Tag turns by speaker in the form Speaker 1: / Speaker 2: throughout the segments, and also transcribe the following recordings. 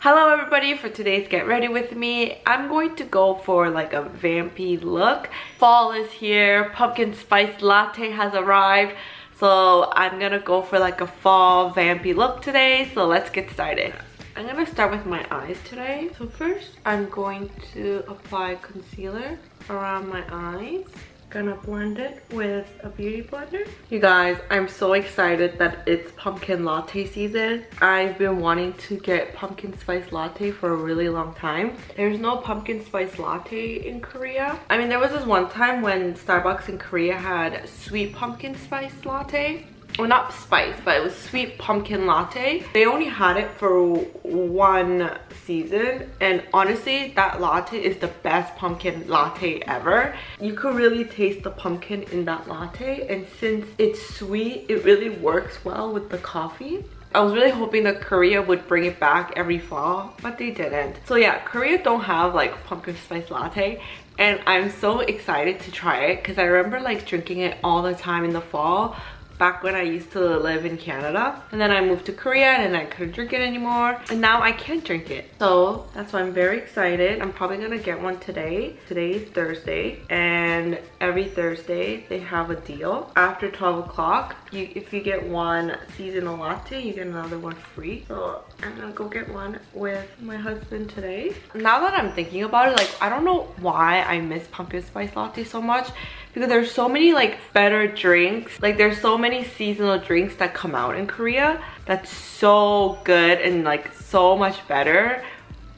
Speaker 1: Hello everybody, for today's Get Ready With Me, I'm going to go for like a vampy look. Fall is here, pumpkin spice latte has arrived, so I'm gonna go for like a fall vampy look today, so let's get started. I'm gonna start with my eyes today. So first, I'm going to apply concealer around my eyes. Gonna blend it with a beauty blender. You guys, I'm so excited that it's pumpkin latte season. I've been wanting to get pumpkin spice latte for a really long time. There's no pumpkin spice latte in Korea. I mean, there was this one time when Starbucks in Korea had sweet pumpkin spice latte. Well, not spice, but it was sweet pumpkin latte. They only had it for one season, and honestly, that latte is the best pumpkin latte ever. You could really taste the pumpkin in that latte, and since it's sweet, it really works well with the coffee. I was really hoping that Korea would bring it back every fall, but they didn't. So yeah, Korea don't have like pumpkin spice latte, and I'm so excited to try it because I remember like drinking it all the time in the fall back when I used to live in Canada. And then I moved to Korea and I couldn't drink it anymore, and now I can drink it. So that's why I'm very excited. I'm probably gonna get one today. Today is Thursday, and every Thursday they have a deal. After 12 o'clock, if you get one seasonal latte, you get another one free. So I'm gonna go get one with my husband today. Now that I'm thinking about it, like, I don't know why I miss pumpkin spice latte so much, because there's so many like better drinks. Like, there's so many seasonal drinks that come out in Korea that's so good and like so much better.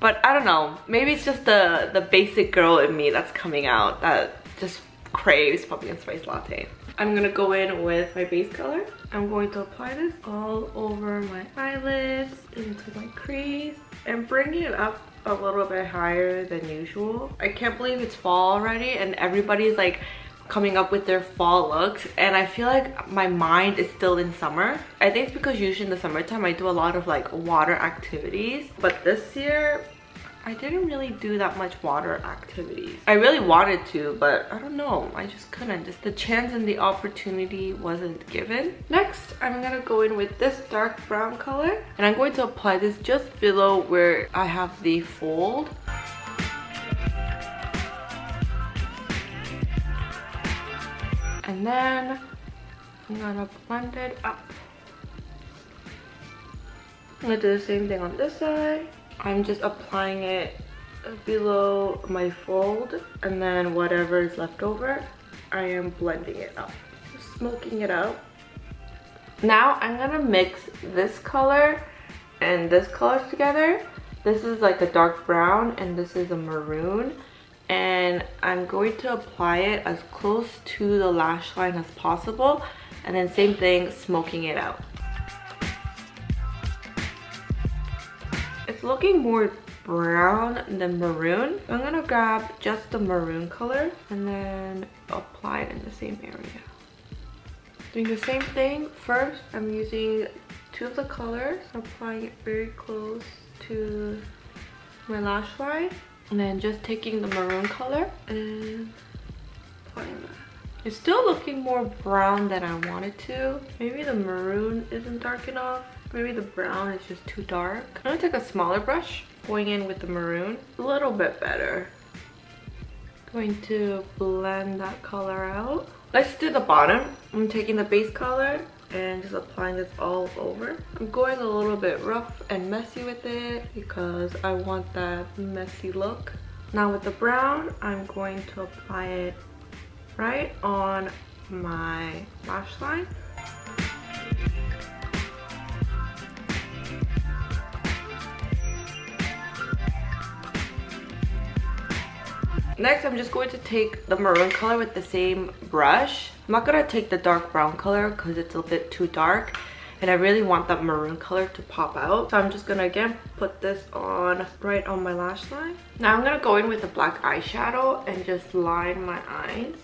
Speaker 1: But I don't know, maybe it's just the basic girl in me that's coming out that just craves pumpkin spice latte. I'm gonna go in with my base color. I'm going to apply this all over my eyelids, into my crease, and bring it up a little bit higher than usual. I can't believe it's fall already and everybody's like coming up with their fall looks, and I feel like my mind is still in summer. I think it's because usually in the summertime I do a lot of like water activities, but this year I didn't really do that much water activities. I really wanted to, but I don't know, I just couldn't. Just the chance and the opportunity wasn't given. Next, I'm gonna go in with this dark brown color, and I'm going to apply this just below where I have the fold. And then I'm gonna blend it up. I'm gonna do the same thing on this side. I'm just applying it below my fold, and then whatever is left over, I am blending it up, just smoking it out. Now I'm gonna mix this color and this color together. This is like a dark brown and this is a maroon, and I'm going to apply it as close to the lash line as possible, and then same thing, smoking it out. It's looking more brown than maroon. I'm gonna grab just the maroon color and then apply it in the same area. Doing the same thing, first I'm using two of the colors, applying it very close to my lash line, and then just taking the maroon color and applying that. It's still looking more brown than I wanted to. Maybe the maroon isn't dark enough. Maybe the brown is just too dark. I'm gonna take a smaller brush, going in with the maroon. A little bit better. Going to blend that color out. Let's do the bottom. I'm taking the base color and just applying this all over. I'm going a little bit rough and messy with it because I want that messy look. Now with the brown, I'm going to apply it right on my lash line. Next, I'm just going to take the maroon color with the same brush. I'm not gonna take the dark brown color because it's a bit too dark, and I really want that maroon color to pop out. So I'm just gonna again put this on right on my lash line. Now I'm gonna go in with the black eyeshadow and just line my eyes.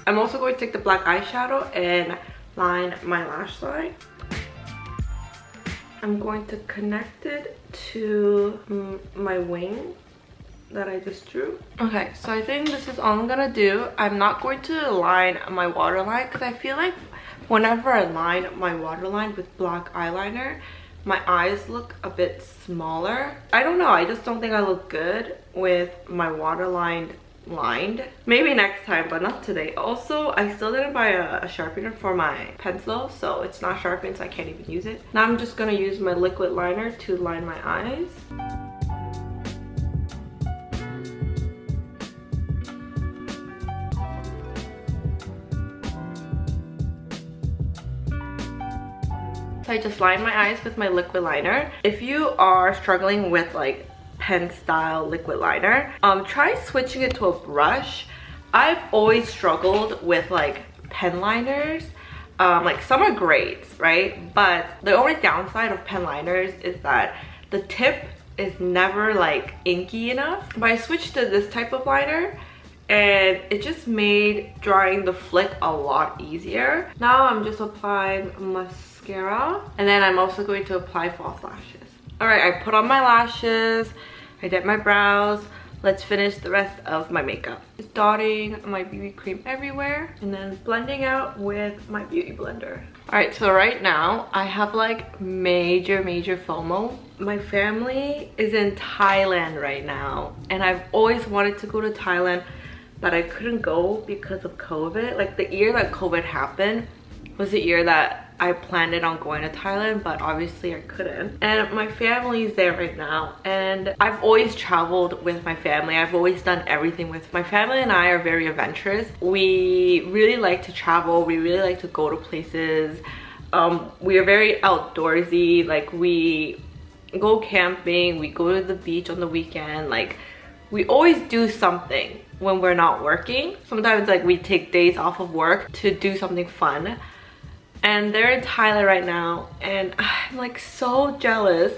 Speaker 1: I'm also going to take the black eyeshadow and line my lash line. I'm going to connect it to my wing that I just drew. Okay, so I think this is all I'm gonna do. I'm not going to line my waterline because I feel like whenever I line my waterline with black eyeliner, my eyes look a bit smaller. I don't know, I just don't think I look good with my waterline lined. Maybe next time, but not today. Also, I still didn't buy a sharpener for my pencil, so it's not sharpened, so I can't even use it. Now I'm just gonna use my liquid liner to line my eyes. So I just line my eyes with my liquid liner. If you are struggling with like pen style liquid liner, try switching it to a brush. I've always struggled with like pen liners. Like some are great, right? But the only downside of pen liners is that the tip is never like inky enough. But I switched to this type of liner and it just made drawing the flick a lot easier. Now I'm just applying mascara, and then I'm also going to apply false lashes. All right, I put on my lashes, I did my brows. Let's finish the rest of my makeup. Just dotting my BB cream everywhere and then blending out with my beauty blender. All right, so right now I have like major FOMO. My family is in Thailand right now, and I've always wanted to go to Thailand, but I couldn't go because of COVID. Like the year that COVID happened was the year that I planned it on going to Thailand, but obviously I couldn't. And my family's there right now, and I've always traveled with my family. I've always done everything with my family, and I are very adventurous. We really like to travel. We really like to go to places. We are very outdoorsy. Like we go camping, we go to the beach on the weekend. Like we always do something when we're not working. Sometimes like we take days off of work to do something fun. And they're in Thailand right now, and I'm like so jealous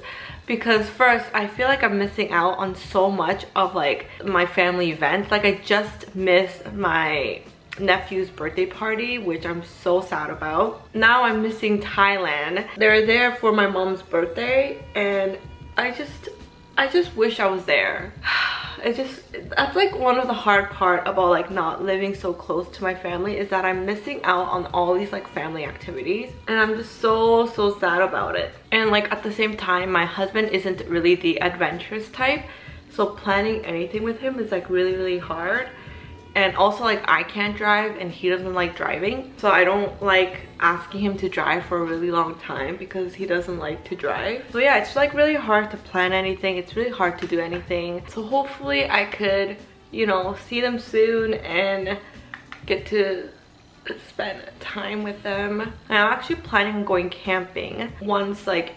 Speaker 1: because first I feel like I'm missing out on so much of like my family events. Like I just missed my nephew's birthday party, which I'm so sad about. Now I'm missing Thailand. They're there for my mom's birthday, and I just wish I was there. That's like one of the hard part about like not living so close to my family, is that I'm missing out on all these like family activities, and I'm just so sad about it. And like at the same time, my husband isn't really the adventurous type, so planning anything with him is like really hard. And also like I can't drive and he doesn't like driving, so I don't like asking him to drive for a really long time because he doesn't like to drive. So yeah, it's like really hard to plan anything. It's really hard to do anything. So hopefully I could, you know, see them soon and get to spend time with them. And I'm actually planning on going camping once like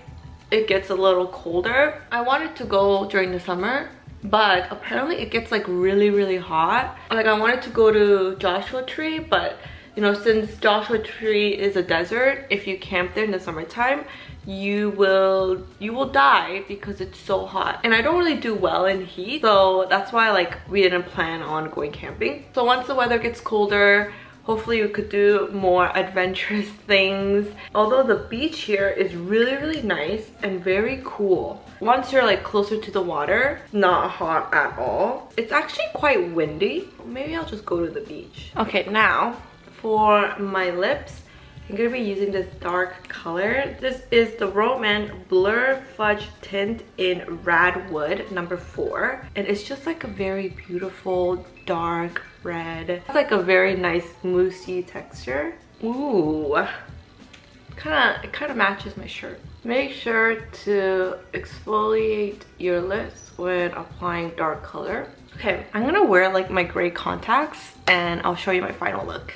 Speaker 1: it gets a little colder. I wanted to go during the summer, but apparently it gets like really hot. Like I wanted to go to Joshua Tree, but you know, since Joshua Tree is a desert, if you camp there in the summertime, you will die because it's so hot. And I don't really do well in heat, so that's why like we didn't plan on going camping. So once the weather gets colder, hopefully we could do more adventurous things. Although the beach here is really nice and very cool. Once you're like closer to the water, it's not hot at all. It's actually quite windy. Maybe I'll just go to the beach. Okay, now for my lips, I'm gonna be using this dark color. This is the Roman Blur Fudge Tint in Radwood number 4. And it's just like a very beautiful dark red. It's like a very nice moussey texture. Ooh, it kind of matches my shirt. Make sure to exfoliate your lips when applying dark color. Okay, I'm gonna wear like my gray contacts and I'll show you my final look.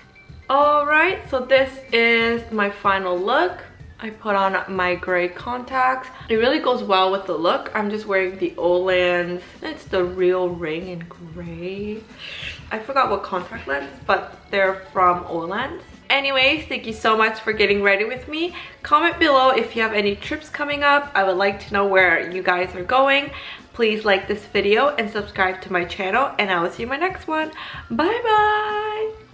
Speaker 1: Alright, so this is my final look. I put on my gray contacts. It really goes well with the look. I'm just wearing the Olan's. It's the Real Ring in gray. I forgot what contact lens, but they're from Olan's. Anyways, thank you so much for getting ready with me. Comment below if you have any trips coming up. I would like to know where you guys are going. Please like this video and subscribe to my channel, and I will see you in my next one. Bye bye!